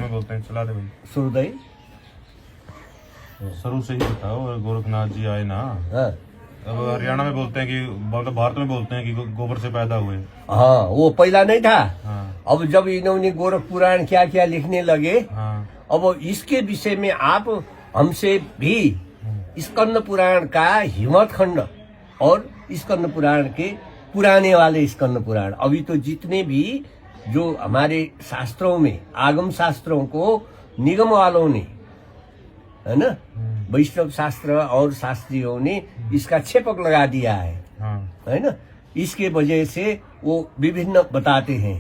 में बोलते हैं, चला दे भाई। सूर्योदय शुरू से ही बताओ। गोरखनाथ जी आए ना, हाँ अब हरियाणा में बोलते हैं कि, मतलब भारत में बोलते हैं कि गोबर से पैदा हुए। हाँ, वो पहला नहीं था। हाँ अब जब इन्होंने गोरख पुराण क्या क्या लिखने लगे, हाँ अब इसके विषय में आप हमसे भी स्कंद पुराण का हिम्मत खंड और स्कंद पुराण के पुराने वाले स्कंद पुराण, अभी तो जितने भी जो हमारे शास्त्रों में आगम शास्त्रों को निगम वालों ने, है ना, वैष्णव शास्त्र और शास्त्रियों ने इसका छेपक लगा दिया है ना, इसके वजह से वो विभिन्न बताते हैं,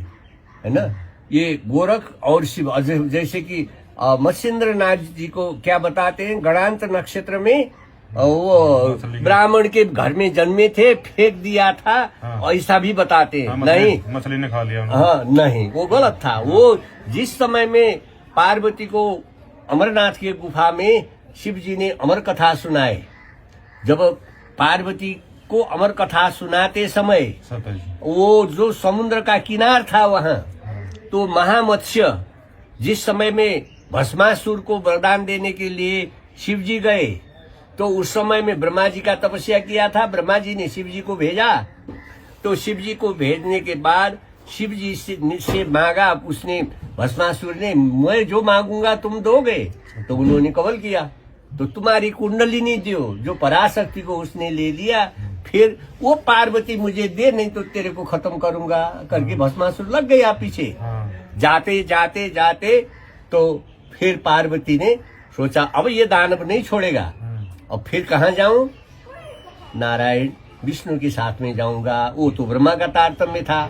है ना। ये गोरख और शिव, जैसे कि मत्स्येंद्र नाथ जी को क्या बताते हैं, गणांत नक्षत्र में वो ब्राह्मण के घर में जन्मे थे, फेंक दिया था, ऐसा भी बताते हैं। नहीं, मछली ने खा लिया। हाँ नहीं, वो गलत था। वो जिस समय में पार्वती को अमरनाथ की गुफा में शिव जी ने अमर कथा सुनाए, जब पार्वती को अमर कथा सुनाते समय वो जो समुद्र का किनार था वहाँ, तो महामत्स्य जिस समय में भस्मासुर को वरदान देने के लिए शिव जी गए, तो उस समय में ब्रह्मा जी का तपस्या किया था, ब्रह्मा जी ने शिव जी को भेजा। तो शिव जी को भेजने के बाद शिव जी से मांगा उसने, भस्मासुर ने, मैं जो मांगूंगा तुम दोगे, तो उन्होंने कबल किया। तो तुम्हारी कुंडलिनी जो पराशक्ति को उसने ले लिया, फिर वो पार्वती मुझे दे, नहीं तो तेरे को खत्म करूंगा करके भस्मासुर लग गया पीछे। जाते जाते जाते तो फिर पार्वती ने सोचा अब ये दानव नहीं छोड़ेगा, अब फिर कहाँ जाऊं, नारायण विष्णु के साथ में जाऊंगा, वो तो ब्रह्मा का तारतम्य था।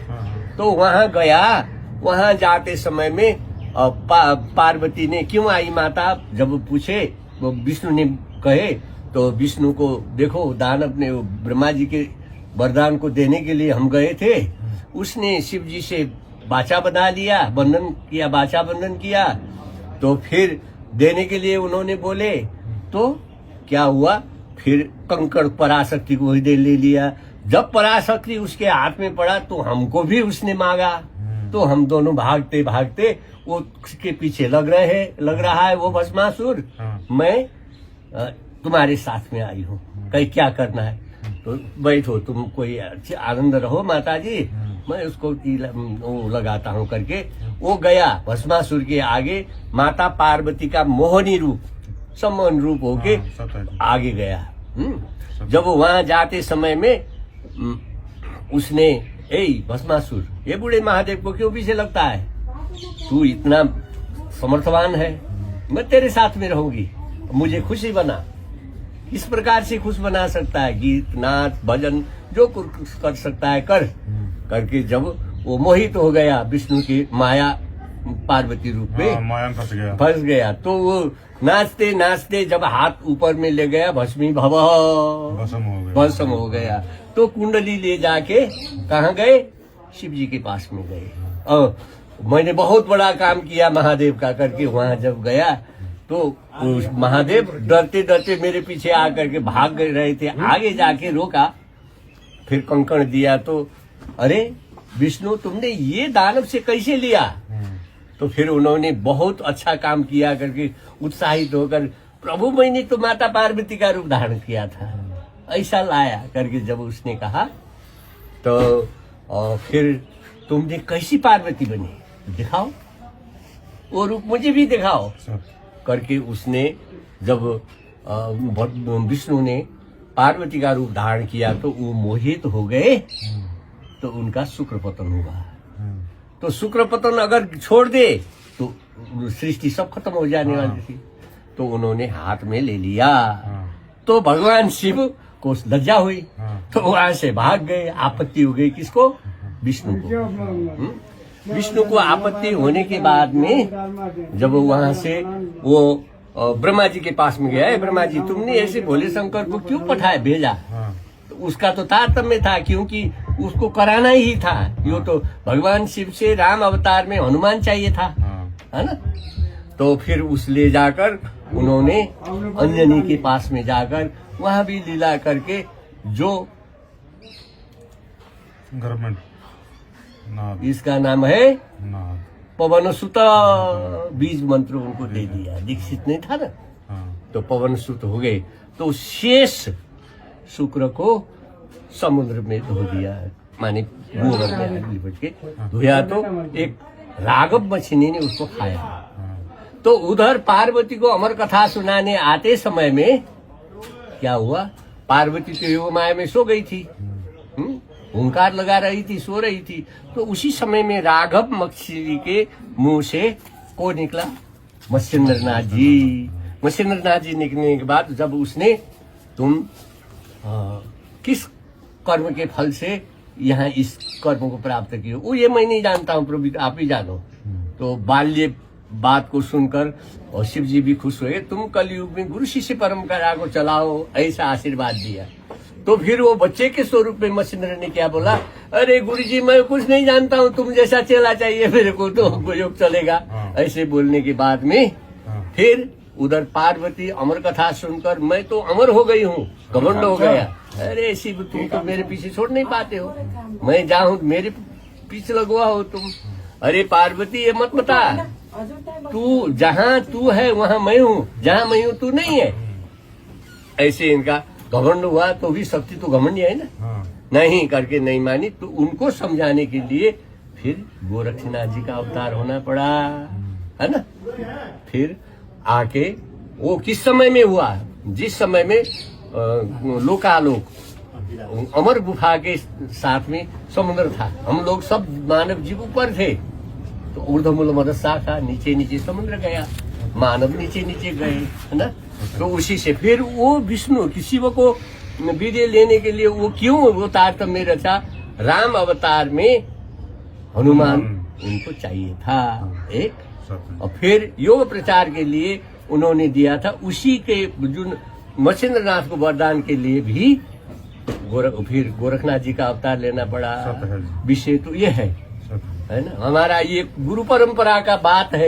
तो वहां गया, वहां जाते समय में पार्वती ने, क्यों आई माता, जब पूछे, वो विष्णु ने कहे, तो विष्णु को देखो दानव ने ब्रह्मा जी के वरदान को देने के लिए हम गए थे, उसने शिव जी से बाचा बना लिया, बंधन किया, बाचा बंधन किया, तो फिर देने के लिए उन्होंने बोले, तो क्या हुआ, फिर कंकड़ पराशक्ति को ही दे ले लिया। जब पराशक्ति उसके हाथ में पड़ा तो हमको भी उसने मांगा, तो हम दोनों भागते भागते वो उसके पीछे लग रहा है वो भस्मासुर। मैं तुम्हारे साथ में आई हूँ, कहीं क्या करना है, तो बैठो तुम, कोई अच्छे आनंद रहो माता जी, मैं उसको वो लगाता हूँ करके वो गया भस्मासुर के आगे। माता पार्वती का मोहनी रूप, समान रूप होके आगे गया। जब वो वहां जाते समय में उसने, ए भस्मासुर, ये बूढ़े महादेव को क्यों पीछे लगता है, तू इतना समर्थवान है, मैं तेरे साथ में रहूंगी, मुझे खुशी बना। इस प्रकार से खुश बना सकता है, गीत नाच भजन जो कुछ कर सकता है कर, करके जब वो मोहित हो गया विष्णु की माया पार्वती रूप में, माया फंस गया, तो वो नाचते नाचते जब हाथ ऊपर में ले गया, भस्मी भस्म हो गया। तो कुंडली ले जाके कहाँ गए, शिव जी के पास में गए। मैंने बहुत बड़ा काम किया महादेव का करके वहां जब गया, तो महादेव डरते डरते मेरे पीछे आकर के भाग रहे थे, आगे जाके रोका, फिर कंकड़ दिया, तो अरे विष्णु तुमने ये दानव से कैसे लिया, तो फिर उन्होंने बहुत अच्छा काम किया करके उत्साहित होकर, प्रभु मैंने तो माता पार्वती का रूप धारण किया था, ऐसा लाया करके जब उसने कहा, तो फिर तुमने कैसी पार्वती बनी, दिखाओ वो रूप, मुझे भी दिखाओ करके उसने, जब विष्णु ने पार्वती का रूप धारण किया तो वो मोहित हो गए, तो उनका शुक्र पतन हुआ। तो शुक्र पतन अगर छोड़ दे तो सृष्टि सब खत्म हो जाने वाली थी, तो उन्होंने हाथ में ले लिया। तो भगवान शिव को लज्जा हुई, तो वहां से भाग गए। आपत्ति हो गई किसको, विष्णु को। विष्णु को आपत्ति होने के बाद में जब वहां से वो ब्रह्मा जी के पास में गया, ब्रह्मा जी तुमने ऐसे भोले शंकर को क्यों भेजा, तो उसका तो तारतम्य था, क्योंकि उसको कराना ही था, यो तो भगवान शिव से राम अवतार में हनुमान चाहिए था, है ना। तो फिर उस ले जाकर उन्होंने अंजनी के पास में जाकर वहां भी लीला करके, जो इसका नाम है पवन सुत बीज मंत्र उनको दे दिया, दीक्षित नहीं था ना, हाँ, तो पवन सुत हो गए। तो शेष शुक्र को समुद्र में धो दिया, माने गोबर में आग लिपट के धोया, तो एक राघव मछली ने उसको खाया। हाँ, तो उधर पार्वती को अमर कथा सुनाने आते समय में क्या हुआ, पार्वती तो योग माया में सो गई थी, ओंकार लगा रही थी, सो रही थी। तो उसी समय में राघव मछली के मुंह से को निकला, मत्स्येंद्रनाथ जी। मत्स्येंद्रनाथ जी निकलने के बाद जब उसने तुम किस कर्म के फल से यहाँ इस कर्म को प्राप्त किए, वो ये मैं नहीं जानता हूँ प्रभु, आप ही जानो। तो बाल्य बात को सुनकर और शिव जी भी खुश हुए, तुम कलयुग में गुरु शिष्य परंपरा को चलाओ, ऐसा आशीर्वाद दिया। तो फिर वो बच्चे के स्वरूप में मत्स्येंद्र ने क्या बोला, अरे गुरु जी मैं कुछ नहीं जानता हूँ, तुम जैसा चला चाहिए मेरे को, तो योग चलेगा। ऐसे बोलने के बाद में फिर उधर पार्वती अमर कथा सुनकर मैं तो अमर हो गई हूँ, घमंड हो गया। अरे शिव तुम तो मेरे पीछे छोड़ नहीं पाते हो, मैं जाऊं मेरे पीछे लगवा हो तुम। अरे पार्वती ये मत बता, तू जहाँ तू है वहाँ मैं हूँ, जहाँ मैं हूँ तू नहीं है। ऐसे इनका घमंड हुआ, तो भी शक्ति तो घमंड है ना, हाँ, नहीं करके नहीं मानी। तो उनको समझाने के लिए फिर गोरक्षनाथ जी का अवतार होना पड़ा, है ना। फिर आके वो किस समय में हुआ, जिस समय में लोकालोक अमर गुफा के साथ में समुद्र था, हम लोग सब मानव जीव ऊपर थे, तो ऊर्ध्वमूल मदद शाखा नीचे नीचे समुद्र गया, मानव नीचे नीचे गए, है ना। तो उसी से फिर वो विष्णु की शिव को वीर्य लेने के लिए वो क्यों अवतार तब में रचा, राम अवतार में हनुमान उनको चाहिए था एक, और फिर योग प्रचार के लिए उन्होंने दिया था। उसी के जो मत्स्येंद्रनाथ को वरदान के लिए भी फिर गोरखनाथ जी का अवतार लेना पड़ा। विषय तो ये है ना, हमारा ये गुरु परंपरा का बात है।